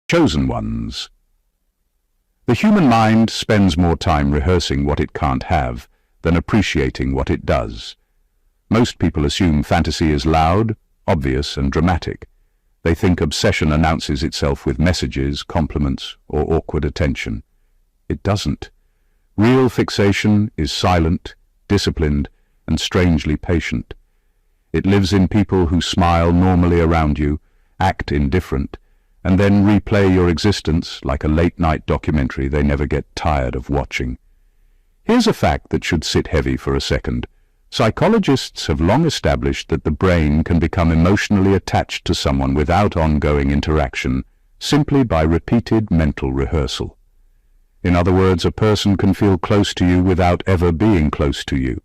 Chosen ones. The human mind spends more time rehearsing what it can't have than appreciating what it does. Most people assume fantasy is loud, obvious, and dramatic. They think obsession announces itself with messages, compliments, or awkward attention. It doesn't. Real fixation is silent, disciplined, and strangely patient. It lives in people who smile normally around you, act indifferent, and then replay your existence like a late-night documentary they never get tired of watching. Here's a fact that should sit heavy for a second. Psychologists have long established that the brain can become emotionally attached to someone without ongoing interaction, simply by repeated mental rehearsal. In other words, a person can feel close to you without ever being close to you.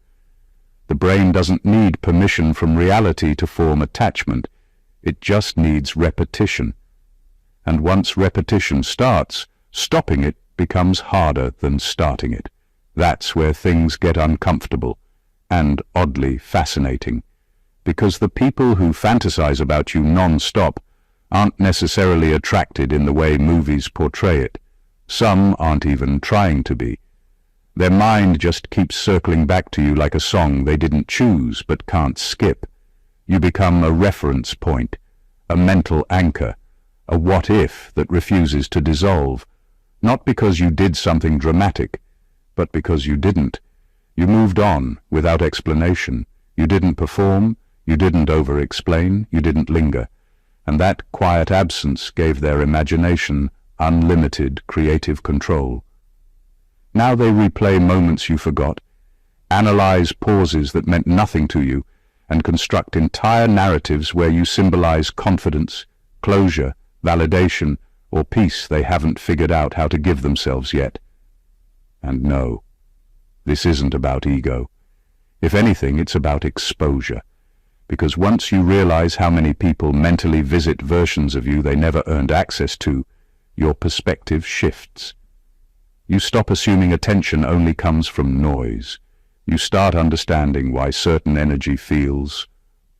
The brain doesn't need permission from reality to form attachment. It just needs repetition. And once repetition starts, stopping it becomes harder than starting it. That's where things get uncomfortable and oddly fascinating, because the people who fantasize about you non-stop aren't necessarily attracted in the way movies portray it. Some aren't even trying to be. Their mind just keeps circling back to you like a song they didn't choose but can't skip. You become a reference point, a mental anchor, a what-if that refuses to dissolve, not because you did something dramatic, but because you didn't. You moved on without explanation. You didn't perform, you didn't over-explain, you didn't linger. And that quiet absence gave their imagination unlimited creative control. Now they replay moments you forgot, analyze pauses that meant nothing to you, and construct entire narratives where you symbolize confidence, closure, validation, or peace they haven't figured out how to give themselves yet. And no, this isn't about ego. If anything, it's about exposure. Because once you realize how many people mentally visit versions of you they never earned access to, your perspective shifts. You stop assuming attention only comes from noise. You start understanding why certain energy feels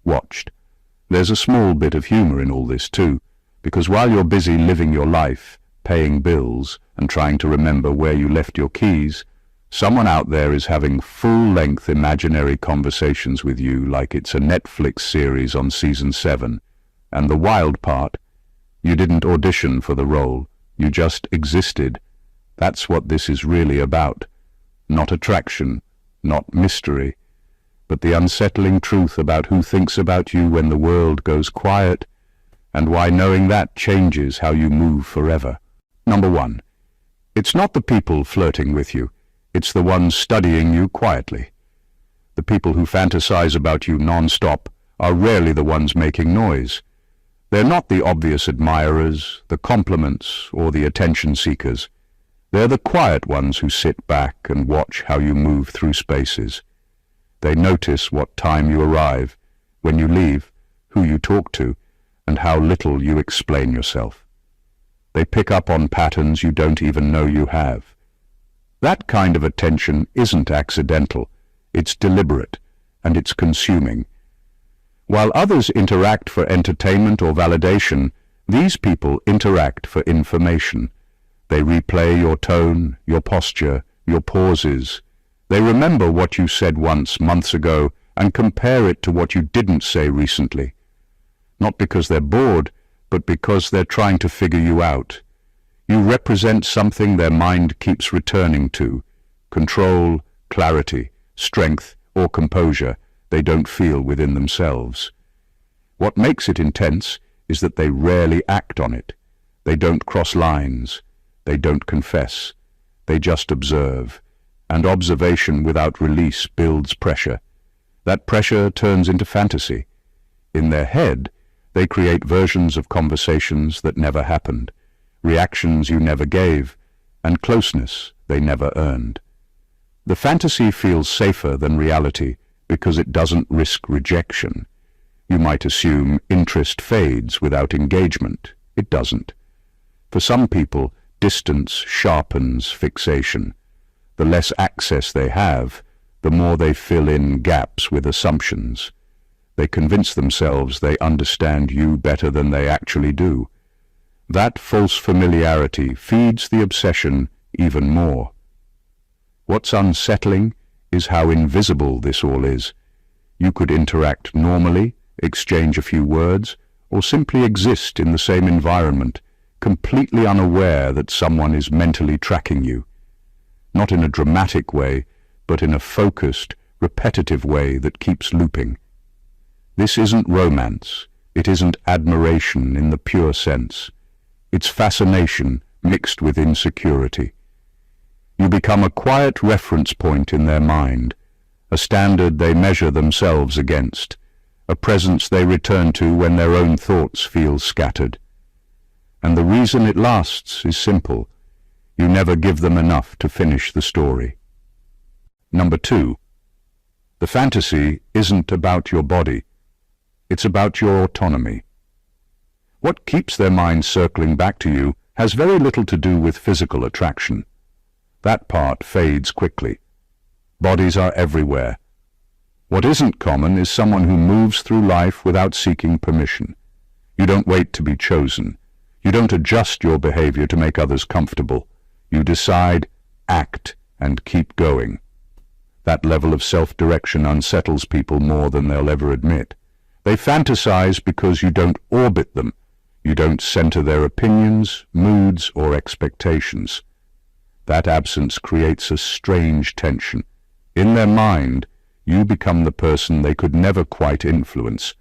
watched. There's a small bit of humor in all this too, because while you're busy living your life, paying bills, and trying to remember where you left your keys, someone out there is having full-length imaginary conversations with you like it's a Netflix series on season 7. And the wild part, you didn't audition for the role, you just existed. That's what this is really about. Not attraction, not mystery, but the unsettling truth about who thinks about you when the world goes quiet, and why knowing that changes how you move forever. Number 1. It's not the people flirting with you, it's the ones studying you quietly. The people who fantasize about you non-stop are rarely the ones making noise. They're not the obvious admirers, the compliments, or the attention seekers. They're the quiet ones who sit back and watch how you move through spaces. They notice what time you arrive, when you leave, who you talk to, and how little you explain yourself. They pick up on patterns you don't even know you have. That kind of attention isn't accidental, it's deliberate, and it's consuming. While others interact for entertainment or validation, these people interact for information. They replay your tone, your posture, your pauses. They remember what you said once, months ago, and compare it to what you didn't say recently. Not because they're bored, but because they're trying to figure you out. You represent something their mind keeps returning to: control, clarity, strength, or composure they don't feel within themselves. What makes it intense is that they rarely act on it. They don't cross lines. They don't confess. They just observe. And observation without release builds pressure. That pressure turns into fantasy. In their head, they create versions of conversations that never happened, reactions you never gave, and closeness they never earned. The fantasy feels safer than reality because it doesn't risk rejection. You might assume interest fades without engagement. It doesn't. For some people, distance sharpens fixation. The less access they have, the more they fill in gaps with assumptions. They convince themselves they understand you better than they actually do. That false familiarity feeds the obsession even more. What's unsettling is how invisible this all is. You could interact normally, exchange a few words, or simply exist in the same environment, completely unaware that someone is mentally tracking you. Not in a dramatic way, but in a focused, repetitive way that keeps looping. This isn't romance. It isn't admiration in the pure sense. It's fascination mixed with insecurity. You become a quiet reference point in their mind, a standard they measure themselves against, a presence they return to when their own thoughts feel scattered. And the reason it lasts is simple. You never give them enough to finish the story. Number 2. The fantasy isn't about your body. It's about your autonomy. What keeps their mind circling back to you has very little to do with physical attraction. That part fades quickly. Bodies are everywhere. What isn't common is someone who moves through life without seeking permission. You don't wait to be chosen. You don't adjust your behavior to make others comfortable. You decide, act, and keep going. That level of self-direction unsettles people more than they'll ever admit. They fantasize because you don't orbit them. You don't center their opinions, moods, or expectations. That absence creates a strange tension. In their mind, you become the person they could never quite influence.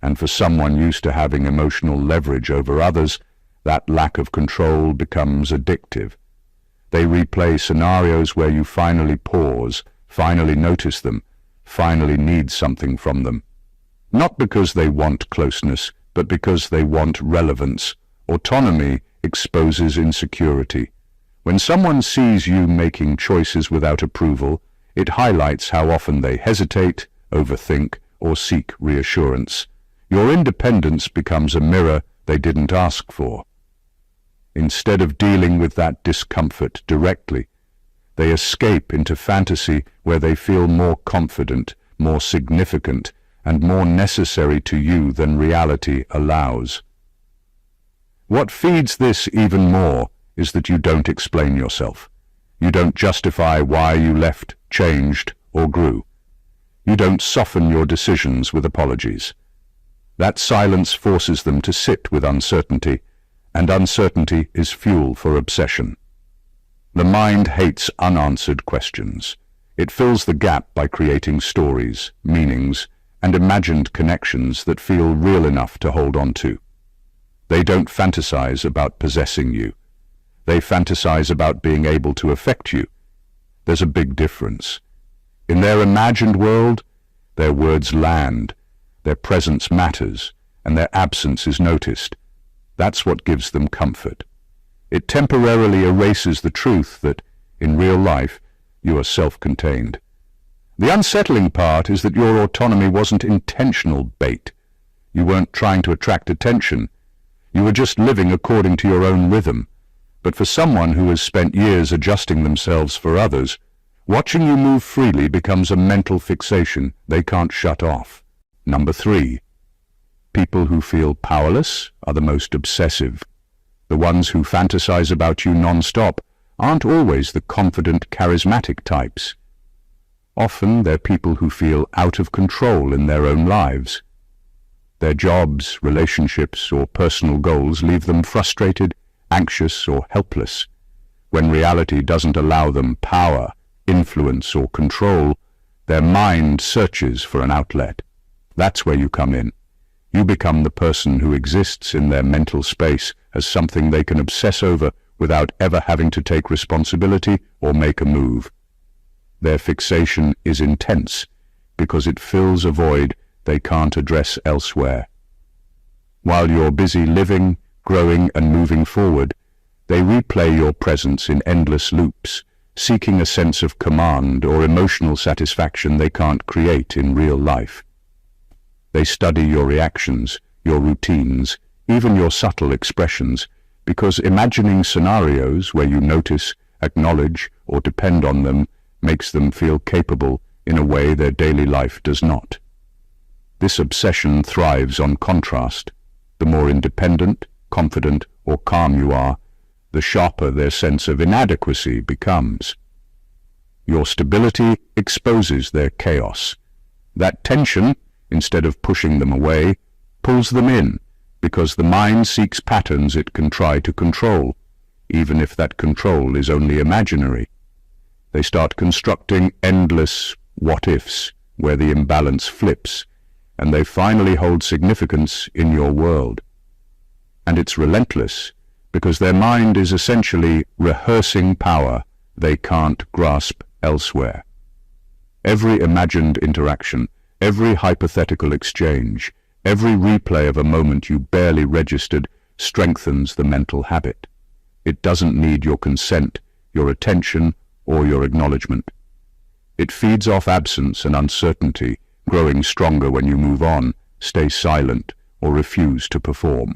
And for someone used to having emotional leverage over others, that lack of control becomes addictive. They replay scenarios where you finally pause, finally notice them, finally need something from them. Not because they want closeness, but because they want relevance. Autonomy exposes insecurity. When someone sees you making choices without approval, it highlights how often they hesitate, overthink, or seek reassurance. Your independence becomes a mirror they didn't ask for. Instead of dealing with that discomfort directly, they escape into fantasy where they feel more confident, more significant, and more necessary to you than reality allows. What feeds this even more is that you don't explain yourself. You don't justify why you left, changed, or grew. You don't soften your decisions with apologies. That silence forces them to sit with uncertainty, and uncertainty is fuel for obsession. The mind hates unanswered questions. It fills the gap by creating stories, meanings, and imagined connections that feel real enough to hold on to. They don't fantasize about possessing you. They fantasize about being able to affect you. There's a big difference. In their imagined world, their words land, their presence matters, and their absence is noticed. That's what gives them comfort. It temporarily erases the truth that, in real life, you are self-contained. The unsettling part is that your autonomy wasn't intentional bait. You weren't trying to attract attention. You were just living according to your own rhythm. But for someone who has spent years adjusting themselves for others, watching you move freely becomes a mental fixation they can't shut off. Number 3. People who feel powerless are the most obsessive. The ones who fantasize about you nonstop aren't always the confident, charismatic types. Often they're people who feel out of control in their own lives. Their jobs, relationships, or personal goals leave them frustrated, anxious, or helpless. When reality doesn't allow them power, influence, or control, their mind searches for an outlet. That's where you come in. You become the person who exists in their mental space as something they can obsess over without ever having to take responsibility or make a move. Their fixation is intense because it fills a void they can't address elsewhere. While you're busy living, growing, and moving forward, they replay your presence in endless loops, seeking a sense of command or emotional satisfaction they can't create in real life. They study your reactions, your routines, even your subtle expressions, because imagining scenarios where you notice, acknowledge, or depend on them makes them feel capable in a way their daily life does not. This obsession thrives on contrast. The more independent, confident, or calm you are, the sharper their sense of inadequacy becomes. Your stability exposes their chaos. That tension, instead of pushing them away, pulls them in, because the mind seeks patterns it can try to control, even if that control is only imaginary. They start constructing endless what-ifs, where the imbalance flips, and they finally hold significance in your world. And it's relentless, because their mind is essentially rehearsing power they can't grasp elsewhere. Every imagined interaction, every hypothetical exchange, every replay of a moment you barely registered strengthens the mental habit. It doesn't need your consent, your attention, or your acknowledgement. It feeds off absence and uncertainty, growing stronger when you move on, stay silent, or refuse to perform.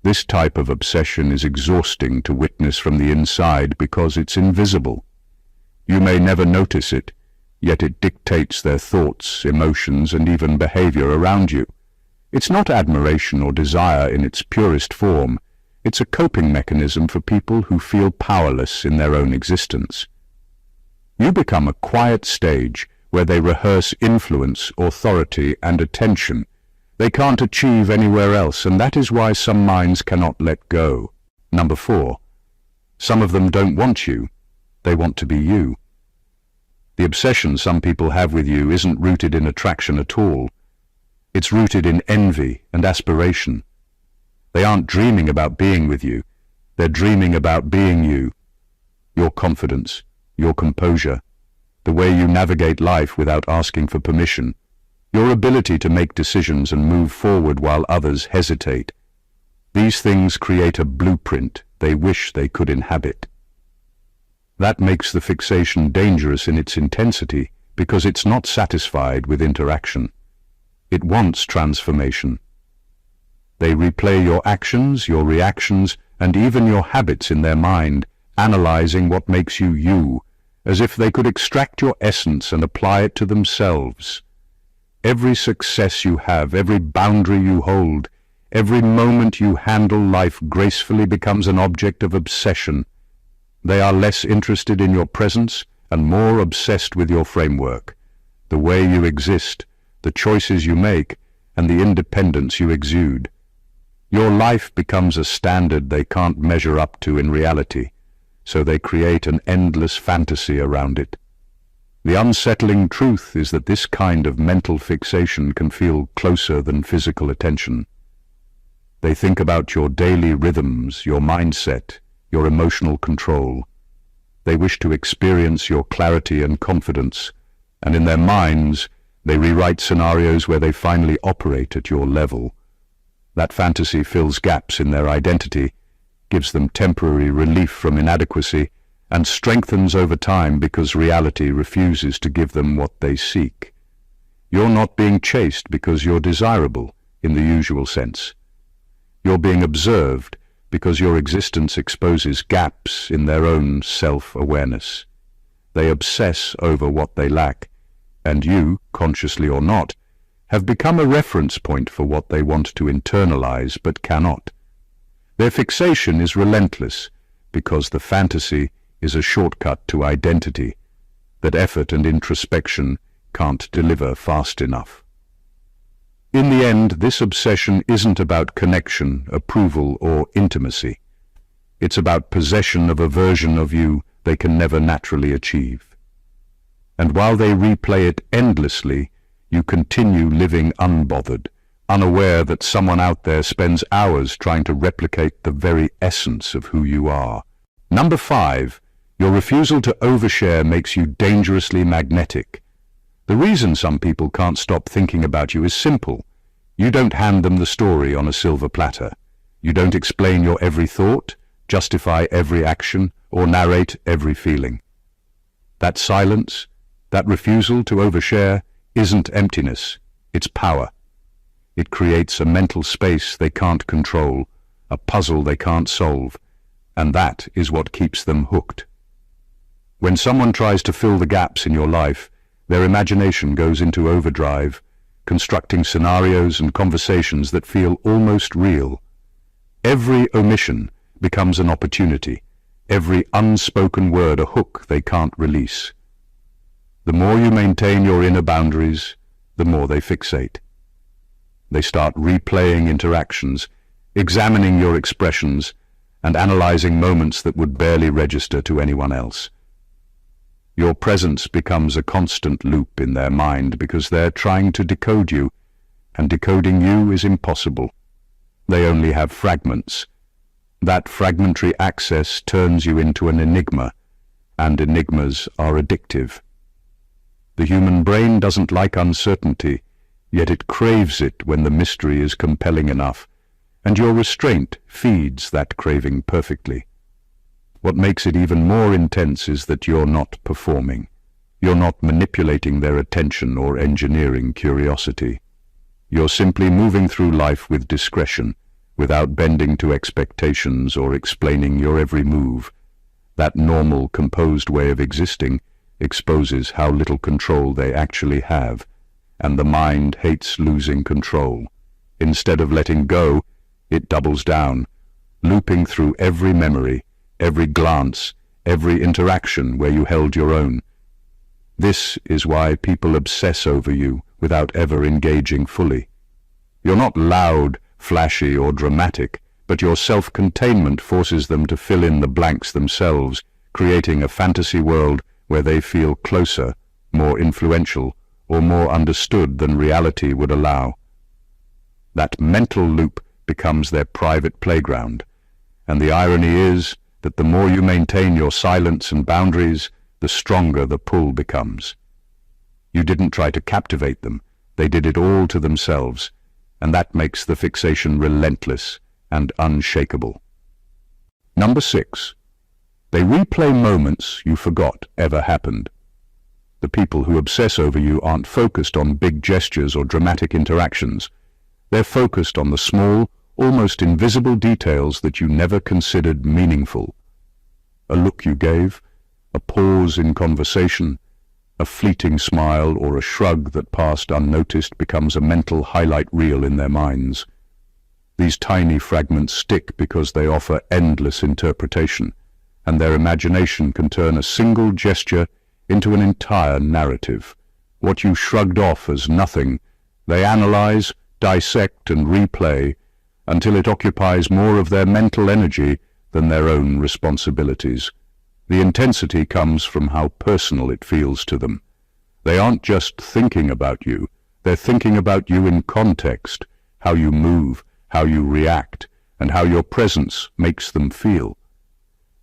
This type of obsession is exhausting to witness from the inside because it's invisible. You may never notice it, yet it dictates their thoughts, emotions, and even behavior around you. It's not admiration or desire in its purest form. It's a coping mechanism for people who feel powerless in their own existence. You become a quiet stage where they rehearse influence, authority, and attention they can't achieve anywhere else, and that is why some minds cannot let go. Number 4. Some of them don't want you. They want to be you. The obsession some people have with you isn't rooted in attraction at all. It's rooted in envy and aspiration. They aren't dreaming about being with you. They're dreaming about being you. Your confidence, your composure, the way you navigate life without asking for permission, your ability to make decisions and move forward while others hesitate. These things create a blueprint they wish they could inhabit. That makes the fixation dangerous in its intensity because it's not satisfied with interaction. It wants transformation. They replay your actions, your reactions, and even your habits in their mind, analyzing what makes you you, as if they could extract your essence and apply it to themselves. Every success you have, every boundary you hold, every moment you handle life gracefully becomes an object of obsession. They are less interested in your presence and more obsessed with your framework, the way you exist, the choices you make, and the independence you exude. Your life becomes a standard they can't measure up to in reality, so they create an endless fantasy around it. The unsettling truth is that this kind of mental fixation can feel closer than physical attention. They think about your daily rhythms, your mindset, your emotional control. They wish to experience your clarity and confidence, and in their minds, they rewrite scenarios where they finally operate at your level. That fantasy fills gaps in their identity, gives them temporary relief from inadequacy, and strengthens over time because reality refuses to give them what they seek. You're not being chased because you're desirable, in the usual sense. You're being observed because your existence exposes gaps in their own self-awareness. They obsess over what they lack, and you, consciously or not, have become a reference point for what they want to internalize but cannot. Their fixation is relentless because the fantasy is a shortcut to identity that effort and introspection can't deliver fast enough. In the end, this obsession isn't about connection, approval, or intimacy. It's about possession of a version of you they can never naturally achieve. And while they replay it endlessly, you continue living unbothered, unaware that someone out there spends hours trying to replicate the very essence of who you are. Number 5. Your refusal to overshare makes you dangerously magnetic. The reason some people can't stop thinking about you is simple. You don't hand them the story on a silver platter. You don't explain your every thought, justify every action, or narrate every feeling. That silence, that refusal to overshare, isn't emptiness, it's power. It creates a mental space they can't control, a puzzle they can't solve, and that is what keeps them hooked. When someone tries to fill the gaps in your life, their imagination goes into overdrive, constructing scenarios and conversations that feel almost real. Every omission becomes an opportunity, every unspoken word a hook they can't release. The more you maintain your inner boundaries, the more they fixate. They start replaying interactions, examining your expressions, and analyzing moments that would barely register to anyone else. Your presence becomes a constant loop in their mind because they're trying to decode you, and decoding you is impossible. They only have fragments. That fragmentary access turns you into an enigma, and enigmas are addictive. The human brain doesn't like uncertainty, yet it craves it when the mystery is compelling enough, and your restraint feeds that craving perfectly. What makes it even more intense is that you're not performing. You're not manipulating their attention or engineering curiosity. You're simply moving through life with discretion, without bending to expectations or explaining your every move. That normal, composed way of existing exposes how little control they actually have, and the mind hates losing control. Instead of letting go, it doubles down, looping through every memory, every glance, every interaction where you held your own. This is why people obsess over you without ever engaging fully. You're not loud, flashy, or dramatic, but your self-containment forces them to fill in the blanks themselves, creating a fantasy world where they feel closer, more influential, or more understood than reality would allow. That mental loop becomes their private playground, and the irony is that the more you maintain your silence and boundaries, the stronger the pull becomes. You didn't try to captivate them, they did it all to themselves, and that makes the fixation relentless and unshakable. Number 6. They replay moments you forgot ever happened. The people who obsess over you aren't focused on big gestures or dramatic interactions. They're focused on the small, almost invisible details that you never considered meaningful. A look you gave, a pause in conversation, a fleeting smile or a shrug that passed unnoticed becomes a mental highlight reel in their minds. These tiny fragments stick because they offer endless interpretation, and their imagination can turn a single gesture into an entire narrative. What you shrugged off as nothing, they analyze, dissect, and replay until it occupies more of their mental energy than their own responsibilities. The intensity comes from how personal it feels to them. They aren't just thinking about you, they're thinking about you in context, how you move, how you react, and how your presence makes them feel.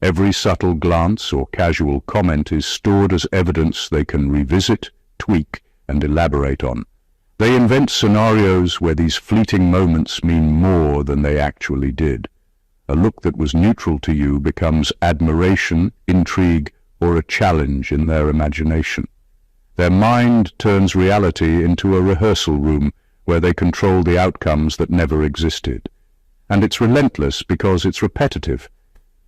Every subtle glance or casual comment is stored as evidence they can revisit, tweak, and elaborate on. They invent scenarios where these fleeting moments mean more than they actually did. A look that was neutral to you becomes admiration, intrigue, or a challenge in their imagination. Their mind turns reality into a rehearsal room where they control the outcomes that never existed. And it's relentless because it's repetitive.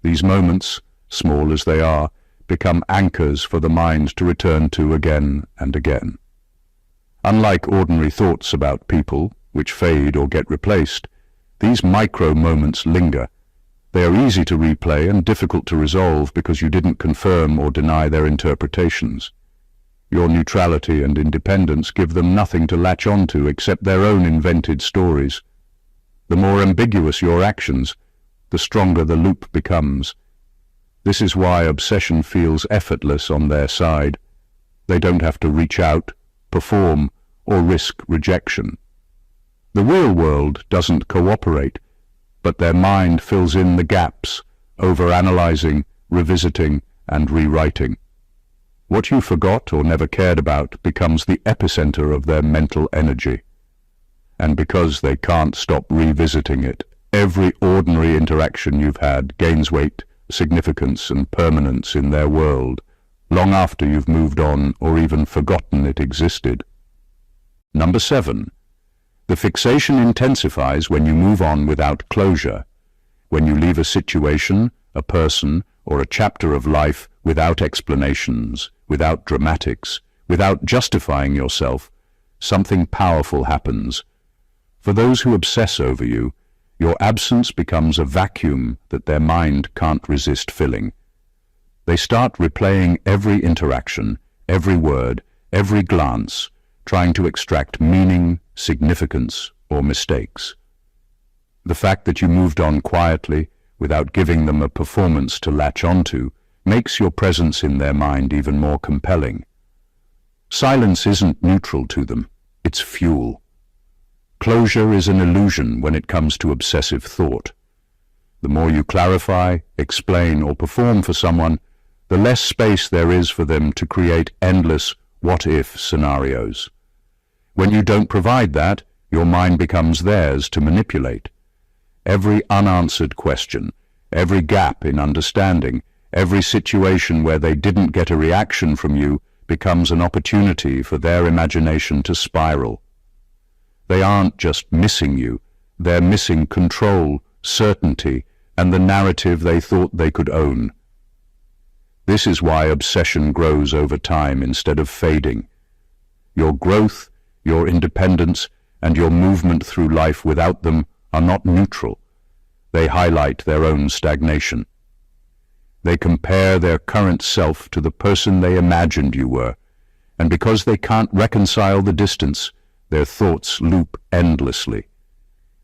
These moments, small as they are, become anchors for the mind to return to again and again. Unlike ordinary thoughts about people, which fade or get replaced, these micro moments linger. They are easy to replay and difficult to resolve because you didn't confirm or deny their interpretations. Your neutrality and independence give them nothing to latch onto except their own invented stories. The more ambiguous your actions, the stronger the loop becomes. This is why obsession feels effortless on their side. They don't have to reach out, perform, or risk rejection. The real world doesn't cooperate, but their mind fills in the gaps, overanalyzing, revisiting, and rewriting. What you forgot or never cared about becomes the epicenter of their mental energy. And because they can't stop revisiting it, every ordinary interaction you've had gains weight, significance, and permanence in their world, long after you've moved on or even forgotten it existed. Number 7. The fixation intensifies when you move on without closure, when you leave a situation, a person, or a chapter of life without explanations, without dramatics, without justifying yourself. Something powerful happens. For those who obsess over you, Your absence becomes a vacuum that their mind can't resist filling. They start replaying every interaction, every word, every glance, trying to extract meaning, significance, or mistakes. The fact that you moved on quietly, without giving them a performance to latch onto, makes your presence in their mind even more compelling. Silence isn't neutral to them, it's fuel. Closure is an illusion when it comes to obsessive thought. The more you clarify, explain, or perform for someone, the less space there is for them to create endless what-if scenarios. When you don't provide that, your mind becomes theirs to manipulate. Every unanswered question, every gap in understanding, every situation where they didn't get a reaction from you becomes an opportunity for their imagination to spiral. They aren't just missing you, they're missing control, certainty, and the narrative they thought they could own. This is why obsession grows over time instead of fading. Your growth, your independence, and your movement through life without them are not neutral. They highlight their own stagnation. They compare their current self to the person they imagined you were, and because they can't reconcile the distance, their thoughts loop endlessly.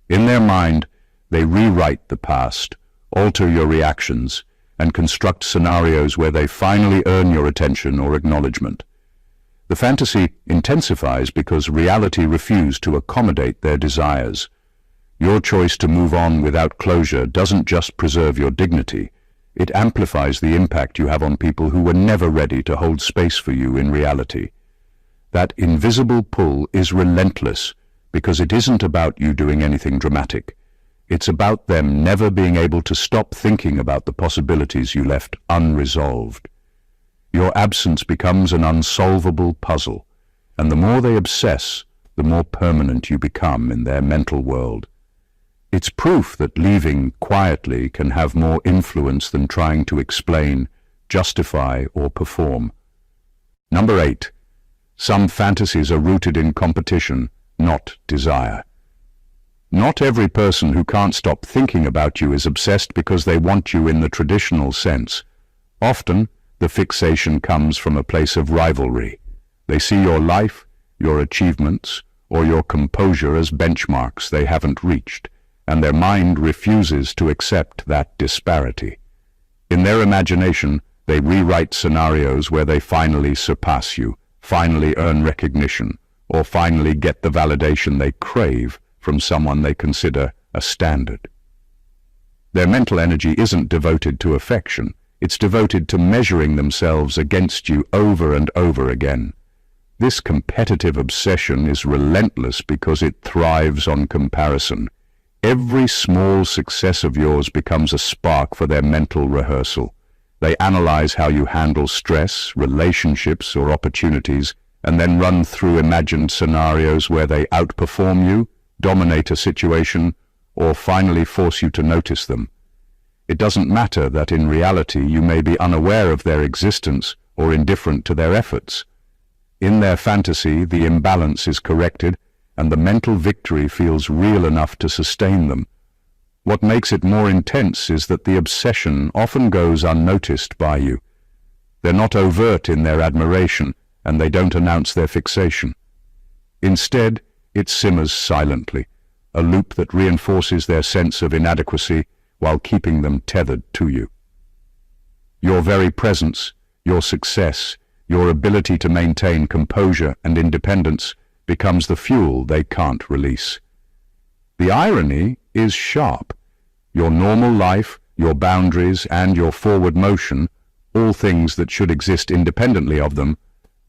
In their mind, they rewrite the past, alter your reactions, and construct scenarios where they finally earn your attention or acknowledgement. The fantasy intensifies because reality refused to accommodate their desires. Your choice to move on without closure doesn't just preserve your dignity, it amplifies the impact you have on people who were never ready to hold space for you in reality. That invisible pull is relentless because it isn't about you doing anything dramatic. It's about them never being able to stop thinking about the possibilities you left unresolved. Your absence becomes an unsolvable puzzle, and the more they obsess, the more permanent you become in their mental world. It's proof that leaving quietly can have more influence than trying to explain, justify, or perform. Number 8. Some fantasies are rooted in competition, not desire. Not every person who can't stop thinking about you is obsessed because they want you in the traditional sense. Often, the fixation comes from a place of rivalry. They see your life, your achievements, or your composure as benchmarks they haven't reached, and their mind refuses to accept that disparity. In their imagination, they rewrite scenarios where they finally surpass you, finally earn recognition, or finally get the validation they crave from someone they consider a standard. Their mental energy isn't devoted to affection, it's devoted to measuring themselves against you over and over again. This competitive obsession is relentless because it thrives on comparison. Every small success of yours becomes a spark for their mental rehearsal. They analyze how you handle stress, relationships, or opportunities, and then run through imagined scenarios where they outperform you, dominate a situation, or finally force you to notice them. It doesn't matter that in reality you may be unaware of their existence or indifferent to their efforts. In their fantasy, the imbalance is corrected, and the mental victory feels real enough to sustain them. What makes it more intense is that the obsession often goes unnoticed by you. They're not overt in their admiration, and they don't announce their fixation. Instead, it simmers silently, a loop that reinforces their sense of inadequacy while keeping them tethered to you. Your very presence, your success, your ability to maintain composure and independence becomes the fuel they can't release. The irony is sharp. Your normal life, your boundaries, and your forward motion, all things that should exist independently of them,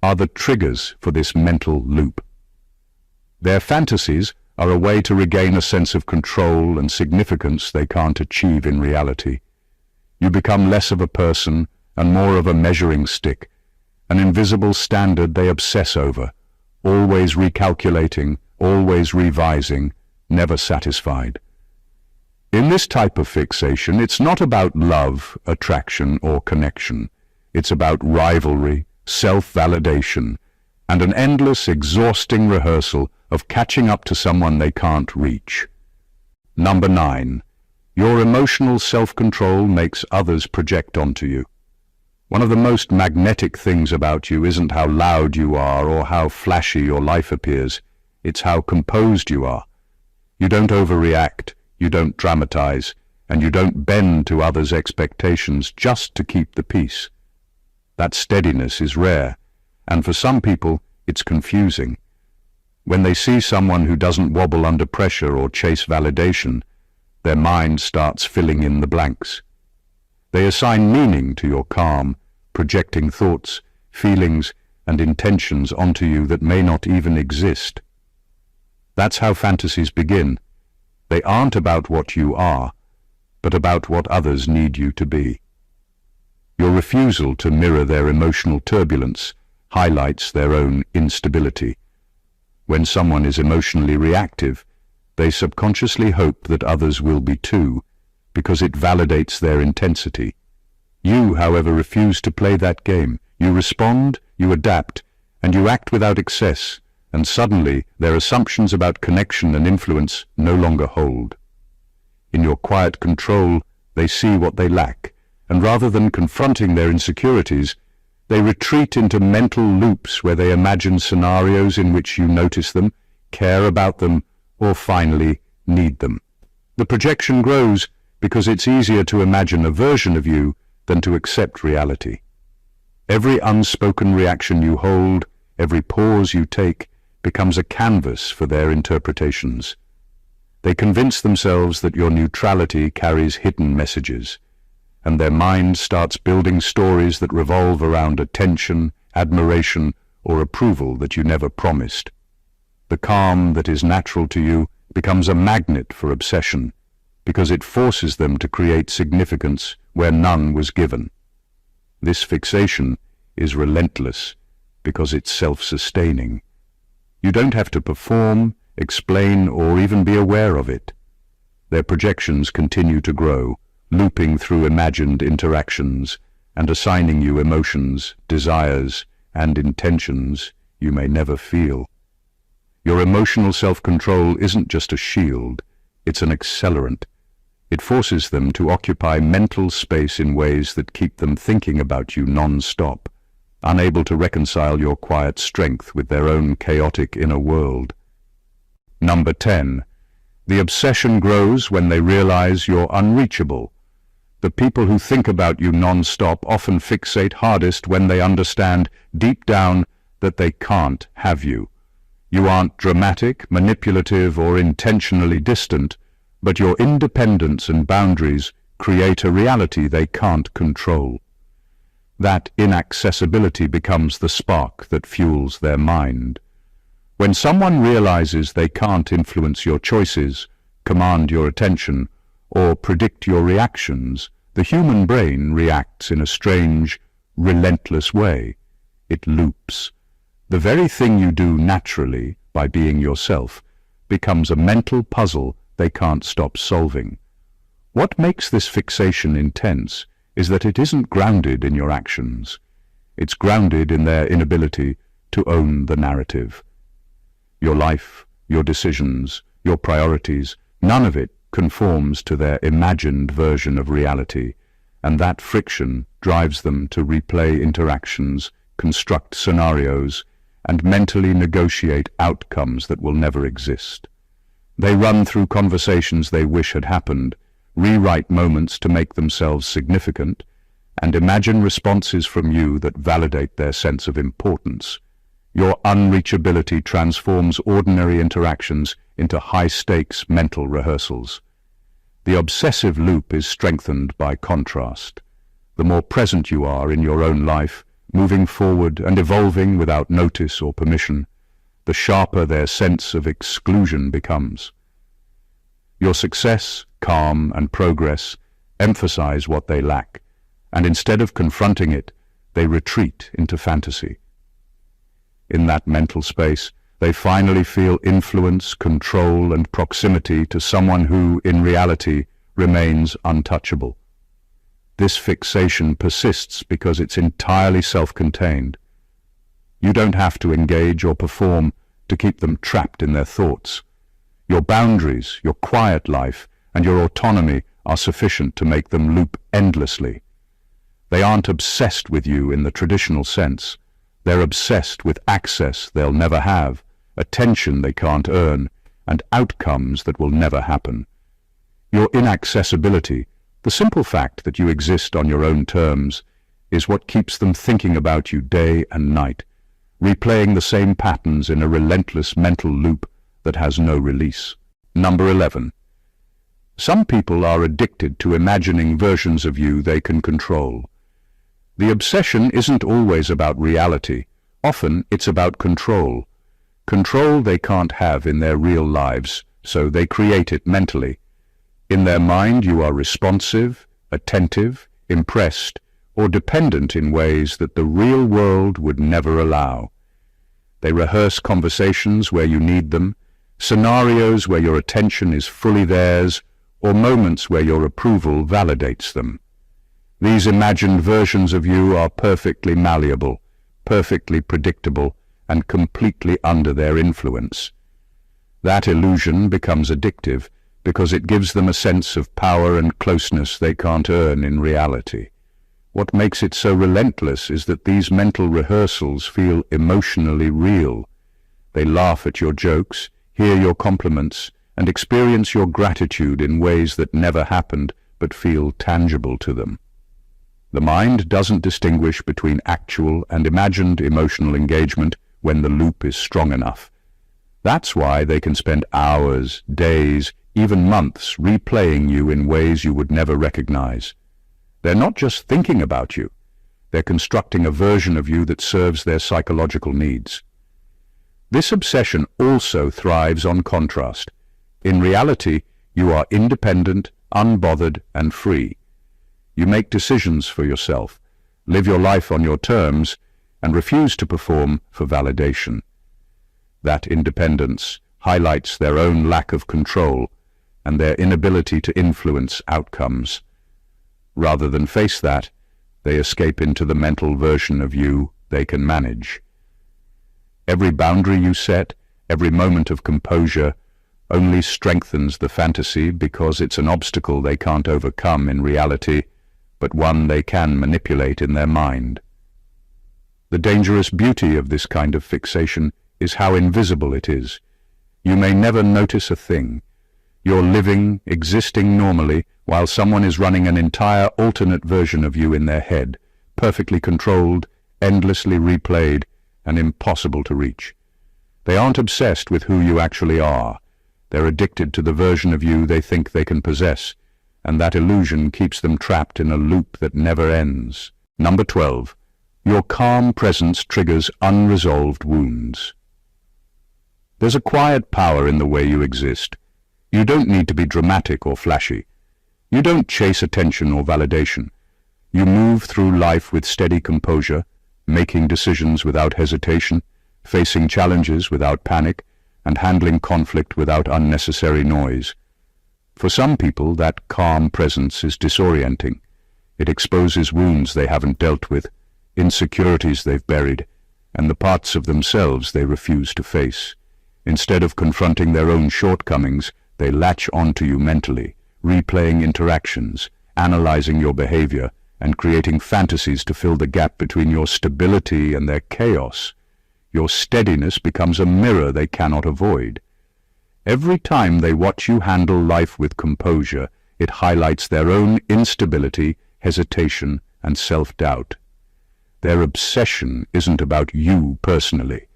are the triggers for this mental loop. Their fantasies are a way to regain a sense of control and significance they can't achieve in reality. You become less of a person and more of a measuring stick, an invisible standard they obsess over, always recalculating, always revising, never satisfied. In this type of fixation, it's not about love, attraction, or connection. It's about rivalry, self-validation, and an endless, exhausting rehearsal of catching up to someone they can't reach. Number 9. Your emotional self-control makes others project onto you. One of the most magnetic things about you isn't how loud you are or how flashy your life appears. It's how composed you are. You don't overreact, you don't dramatize, and you don't bend to others' expectations just to keep the peace. That steadiness is rare, and for some people, it's confusing. When they see someone who doesn't wobble under pressure or chase validation, their mind starts filling in the blanks. They assign meaning to your calm, projecting thoughts, feelings, and intentions onto you that may not even exist. That's how fantasies begin. They aren't about what you are, but about what others need you to be. Your refusal to mirror their emotional turbulence highlights their own instability. When someone is emotionally reactive, they subconsciously hope that others will be too, because it validates their intensity. You, however, refuse to play that game. You respond, you adapt, and you act without excess, and suddenly their assumptions about connection and influence no longer hold. In your quiet control, they see what they lack, and rather than confronting their insecurities, they retreat into mental loops where they imagine scenarios in which you notice them, care about them, or finally need them. The projection grows because it's easier to imagine a version of you than to accept reality. Every unspoken reaction you hold, every pause you take, becomes a canvas for their interpretations. They convince themselves that your neutrality carries hidden messages, and their mind starts building stories that revolve around attention, admiration, or approval that you never promised. The calm that is natural to you becomes a magnet for obsession, because it forces them to create significance where none was given. This fixation is relentless because it's self-sustaining. You don't have to perform, explain, or even be aware of it. Their projections continue to grow, looping through imagined interactions and assigning you emotions, desires, and intentions you may never feel. Your emotional self-control isn't just a shield, it's an accelerant. It forces them to occupy mental space in ways that keep them thinking about you non-stop, unable to reconcile your quiet strength with their own chaotic inner world. Number 10. The obsession grows when they realize you're unreachable. The people who think about you non-stop often fixate hardest when they understand deep down that they can't have you. You aren't dramatic, manipulative, or intentionally distant, but your independence and boundaries create a reality they can't control. That inaccessibility becomes the spark that fuels their mind. When someone realizes they can't influence your choices, command your attention, or predict your reactions, the human brain reacts in a strange, relentless way. It loops. The very thing you do naturally, by being yourself, becomes a mental puzzle they can't stop solving. What makes this fixation intense is that it isn't grounded in your actions. It's grounded in their inability to own the narrative. Your life, your decisions, your priorities, none of it conforms to their imagined version of reality, and that friction drives them to replay interactions, construct scenarios, and mentally negotiate outcomes that will never exist. They run through conversations they wish had happened, rewrite moments to make themselves significant, and imagine responses from you that validate their sense of importance. Your unreachability transforms ordinary interactions into high-stakes mental rehearsals. The obsessive loop is strengthened by contrast. The more present you are in your own life, moving forward and evolving without notice or permission, the sharper their sense of exclusion becomes. Your success, calm, and progress emphasize what they lack, and instead of confronting it, they retreat into fantasy. In that mental space, they finally feel influence, control, and proximity to someone who, in reality, remains untouchable. This fixation persists because it's entirely self-contained. You don't have to engage or perform to keep them trapped in their thoughts. Your boundaries, your quiet life, and your autonomy are sufficient to make them loop endlessly. They aren't obsessed with you in the traditional sense. They're obsessed with access they'll never have, attention they can't earn, and outcomes that will never happen. Your inaccessibility, the simple fact that you exist on your own terms, is what keeps them thinking about you day and night, replaying the same patterns in a relentless mental loop that has no release. Number 11. Some people are addicted to imagining versions of you they can control. The obsession isn't always about reality. Often it's about control. Control they can't have in their real lives, so they create it mentally. In their mind you are responsive, attentive, impressed, or dependent in ways that the real world would never allow. They rehearse conversations where you need them, scenarios where your attention is fully theirs, or moments where your approval validates them. These imagined versions of you are perfectly malleable, perfectly predictable, and completely under their influence. That illusion becomes addictive because it gives them a sense of power and closeness they can't earn in reality. What makes it so relentless is that these mental rehearsals feel emotionally real. They laugh at your jokes, hear your compliments, and experience your gratitude in ways that never happened but feel tangible to them. The mind doesn't distinguish between actual and imagined emotional engagement when the loop is strong enough. That's why they can spend hours, days, even months replaying you in ways you would never recognize. They're not just thinking about you, they're constructing a version of you that serves their psychological needs. This obsession also thrives on contrast. In reality, you are independent, unbothered, and free. You make decisions for yourself, live your life on your terms, and refuse to perform for validation. That independence highlights their own lack of control and their inability to influence outcomes. Rather than face that, they escape into the mental version of you they can manage. Every boundary you set, every moment of composure, only strengthens the fantasy because it's an obstacle they can't overcome in reality, but one they can manipulate in their mind. The dangerous beauty of this kind of fixation is how invisible it is. You may never notice a thing. You're living, existing normally, while someone is running an entire alternate version of you in their head, perfectly controlled, endlessly replayed, and impossible to reach. They aren't obsessed with who you actually are. They're addicted to the version of you they think they can possess, and that illusion keeps them trapped in a loop that never ends. Number 12. Your calm presence triggers unresolved wounds. There's a quiet power in the way you exist. You don't need to be dramatic or flashy. You don't chase attention or validation. You move through life with steady composure, making decisions without hesitation, facing challenges without panic, and handling conflict without unnecessary noise. For some people, that calm presence is disorienting. It exposes wounds they haven't dealt with, insecurities they've buried, and the parts of themselves they refuse to face. Instead of confronting their own shortcomings, they latch onto you mentally, replaying interactions, analyzing your behavior, and creating fantasies to fill the gap between your stability and their chaos. Your steadiness becomes a mirror they cannot avoid. Every time they watch you handle life with composure, it highlights their own instability, hesitation, and self-doubt. Their obsession isn't about you personally.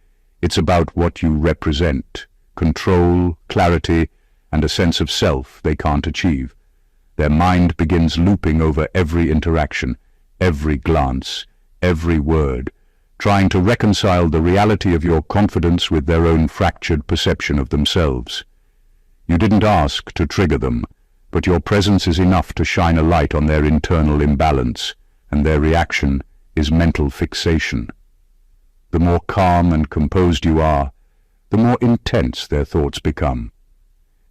It's about what you represent, control, clarity, and a sense of self they can't achieve. Their mind begins looping over every interaction, every glance, every word, trying to reconcile the reality of your confidence with their own fractured perception of themselves. You didn't ask to trigger them, but your presence is enough to shine a light on their internal imbalance, and their reaction is mental fixation. The more calm and composed you are, the more intense their thoughts become.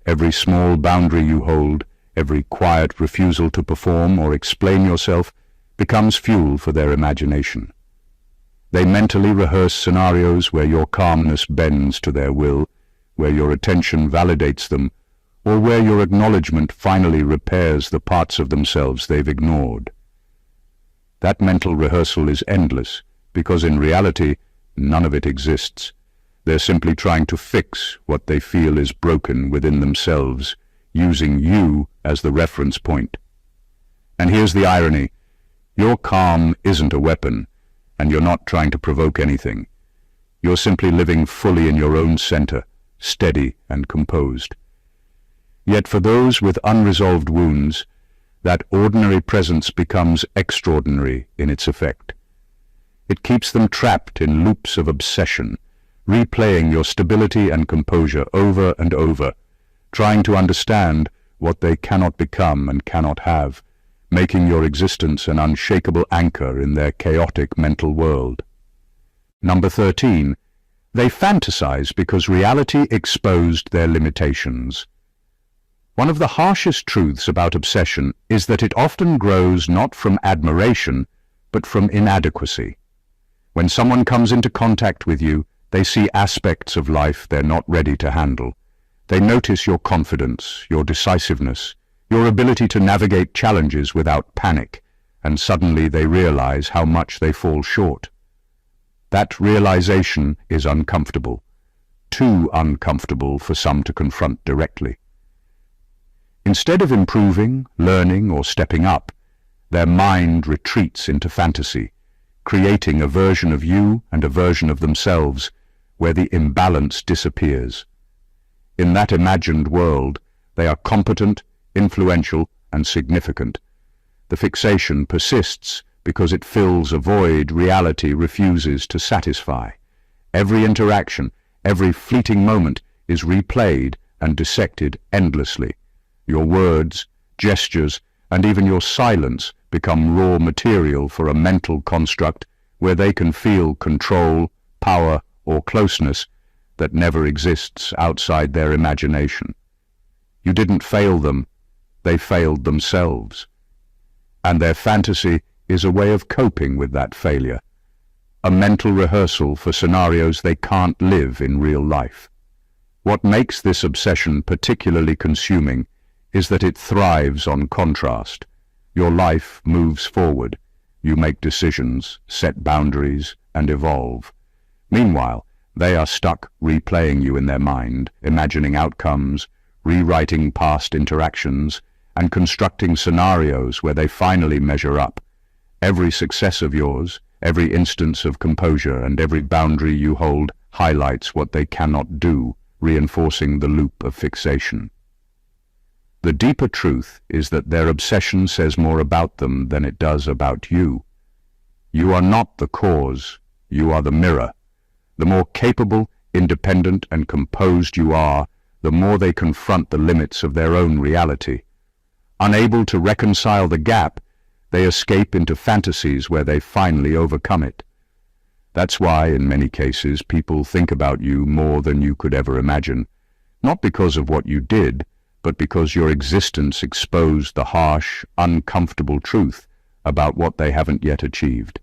Every small boundary you hold, every quiet refusal to perform or explain yourself, becomes fuel for their imagination. They mentally rehearse scenarios where your calmness bends to their will, where your attention validates them, or where your acknowledgement finally repairs the parts of themselves they've ignored. That mental rehearsal is endless, because in reality, none of it exists. They're simply trying to fix what they feel is broken within themselves, using you as the reference point. And here's the irony. Your calm isn't a weapon, and you're not trying to provoke anything. You're simply living fully in your own center, steady and composed. Yet for those with unresolved wounds, that ordinary presence becomes extraordinary in its effect. It keeps them trapped in loops of obsession, replaying your stability and composure over and over, trying to understand what they cannot become and cannot have, making your existence an unshakable anchor in their chaotic mental world. Number 13. They fantasize because reality exposed their limitations. One of the harshest truths about obsession is that it often grows not from admiration, but from inadequacy. When someone comes into contact with you, they see aspects of life they're not ready to handle. They notice your confidence, your decisiveness, your ability to navigate challenges without panic, and suddenly they realize how much they fall short. That realization is uncomfortable, too uncomfortable for some to confront directly. Instead of improving, learning, or stepping up, their mind retreats into fantasy, creating a version of you and a version of themselves where the imbalance disappears. In that imagined world, they are competent, influential, and significant. The fixation persists because it fills a void reality refuses to satisfy. Every interaction, every fleeting moment is replayed and dissected endlessly. Your words, gestures, and even your silence become raw material for a mental construct where they can feel control, power, or closeness that never exists outside their imagination. You didn't fail them, they failed themselves. And their fantasy is a way of coping with that failure, a mental rehearsal for scenarios they can't live in real life. What makes this obsession particularly consuming is that it thrives on contrast. Your life moves forward. You make decisions, set boundaries, and evolve. Meanwhile, they are stuck replaying you in their mind, imagining outcomes, rewriting past interactions, and constructing scenarios where they finally measure up. Every success of yours, every instance of composure, and every boundary you hold highlights what they cannot do, reinforcing the loop of fixation. The deeper truth is that their obsession says more about them than it does about you. You are not the cause, you are the mirror. The more capable, independent, and composed you are, the more they confront the limits of their own reality. Unable to reconcile the gap, they escape into fantasies where they finally overcome it. That's why, in many cases, people think about you more than you could ever imagine, not because of what you did, but because your existence exposed the harsh, uncomfortable truth about what they haven't yet achieved.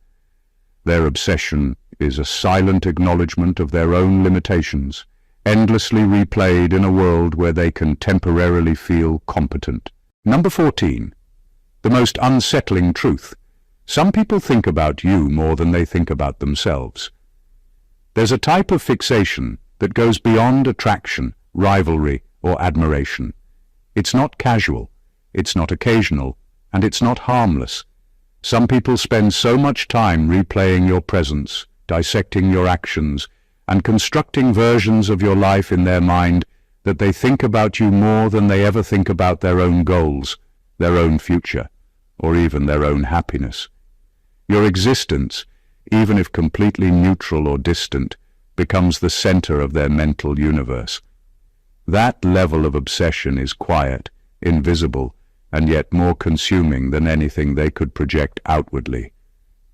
Their obsession is a silent acknowledgement of their own limitations, endlessly replayed in a world where they can temporarily feel competent. Number 14. The most unsettling truth. Some people think about you more than they think about themselves. There's a type of fixation that goes beyond attraction, rivalry, or admiration. It's not casual, it's not occasional, and it's not harmless. Some people spend so much time replaying your presence, dissecting your actions, and constructing versions of your life in their mind that they think about you more than they ever think about their own goals, their own future, or even their own happiness. Your existence, even if completely neutral or distant, becomes the center of their mental universe. That level of obsession is quiet, invisible, and yet more consuming than anything they could project outwardly.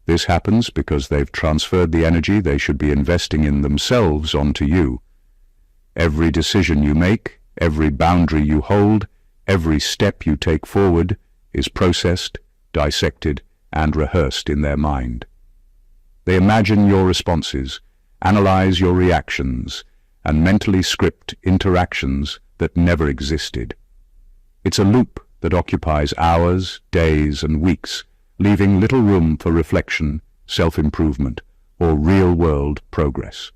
This happens because they've transferred the energy they should be investing in themselves onto you. Every decision you make, every boundary you hold, every step you take forward is processed, dissected, and rehearsed in their mind. They imagine your responses, analyze your reactions, and mentally script interactions that never existed. It's a loop that occupies hours, days, and weeks, leaving little room for reflection, self-improvement, or real-world progress.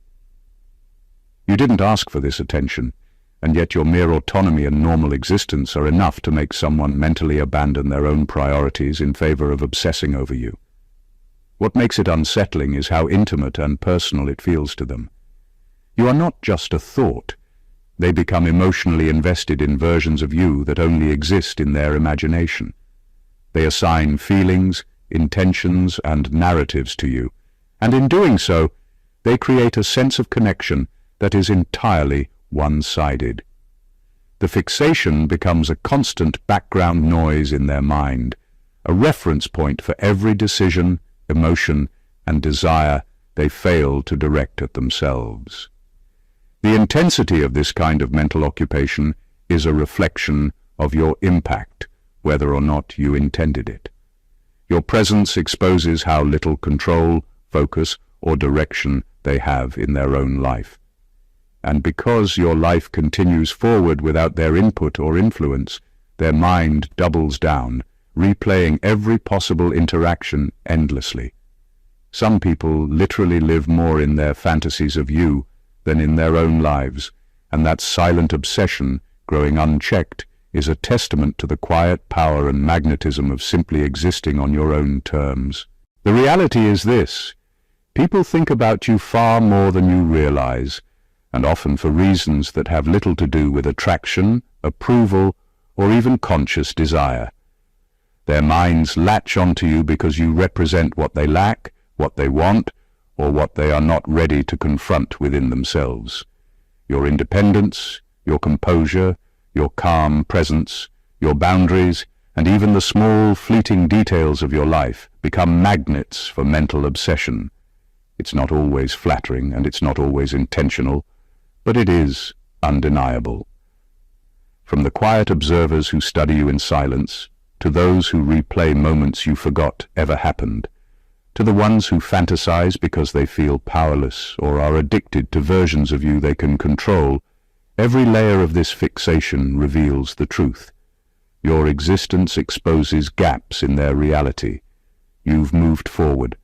You didn't ask for this attention, and yet your mere autonomy and normal existence are enough to make someone mentally abandon their own priorities in favor of obsessing over you. What makes it unsettling is how intimate and personal it feels to them. You are not just a thought. They become emotionally invested in versions of you that only exist in their imagination. They assign feelings, intentions, and narratives to you, and in doing so, they create a sense of connection that is entirely one-sided. The fixation becomes a constant background noise in their mind, a reference point for every decision, emotion, and desire they fail to direct at themselves. The intensity of this kind of mental occupation is a reflection of your impact, whether or not you intended it. Your presence exposes how little control, focus, or direction they have in their own life. And because your life continues forward without their input or influence, their mind doubles down, replaying every possible interaction endlessly. Some people literally live more in their fantasies of you than in their own lives, and that silent obsession, growing unchecked, is a testament to the quiet power and magnetism of simply existing on your own terms. The reality is this: people think about you far more than you realize, and often for reasons that have little to do with attraction, approval, or even conscious desire. Their minds latch onto you because you represent what they lack, what they want, or what they are not ready to confront within themselves. Your independence, your composure, your calm presence, your boundaries, and even the small, fleeting details of your life become magnets for mental obsession. It's not always flattering, and it's not always intentional, but it is undeniable. From the quiet observers who study you in silence, to those who replay moments you forgot ever happened, to the ones who fantasize because they feel powerless or are addicted to versions of you they can control, every layer of this fixation reveals the truth. Your existence exposes gaps in their reality. You've moved forward,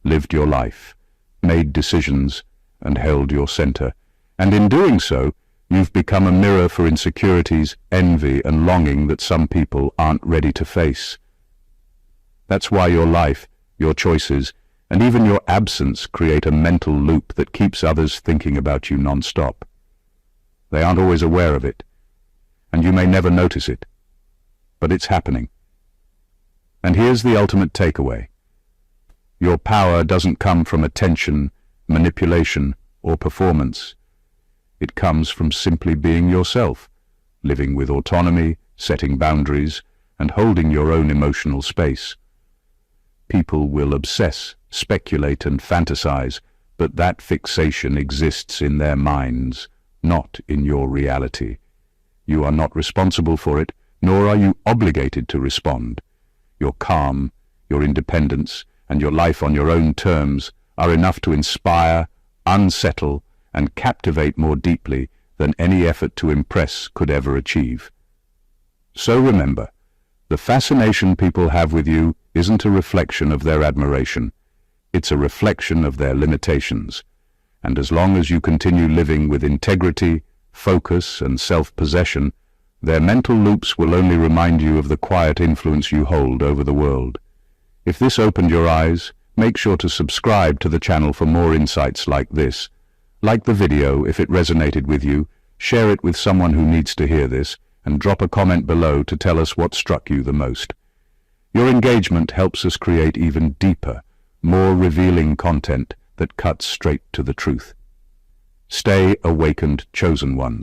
lived your life, made decisions, and held your center. And in doing so, you've become a mirror for insecurities, envy, and longing that some people aren't ready to face. That's why your life, your choices, and even your absence create a mental loop that keeps others thinking about you nonstop. They aren't always aware of it, and you may never notice it, but it's happening. And here's the ultimate takeaway. Your power doesn't come from attention, manipulation, or performance. It comes from simply being yourself, living with autonomy, setting boundaries, and holding your own emotional space. People will obsess, speculate, and fantasize, but that fixation exists in their minds, not in your reality. You are not responsible for it, nor are you obligated to respond. Your calm, your independence, and your life on your own terms are enough to inspire, unsettle, and captivate more deeply than any effort to impress could ever achieve. So remember, the fascination people have with you isn't a reflection of their admiration. It's a reflection of their limitations. And as long as you continue living with integrity, focus, and self-possession, their mental loops will only remind you of the quiet influence you hold over the world. If this opened your eyes, make sure to subscribe to the channel for more insights like this. Like the video if it resonated with you, share it with someone who needs to hear this, and drop a comment below to tell us what struck you the most. Your engagement helps us create even deeper, more revealing content that cuts straight to the truth. Stay awakened, chosen ones.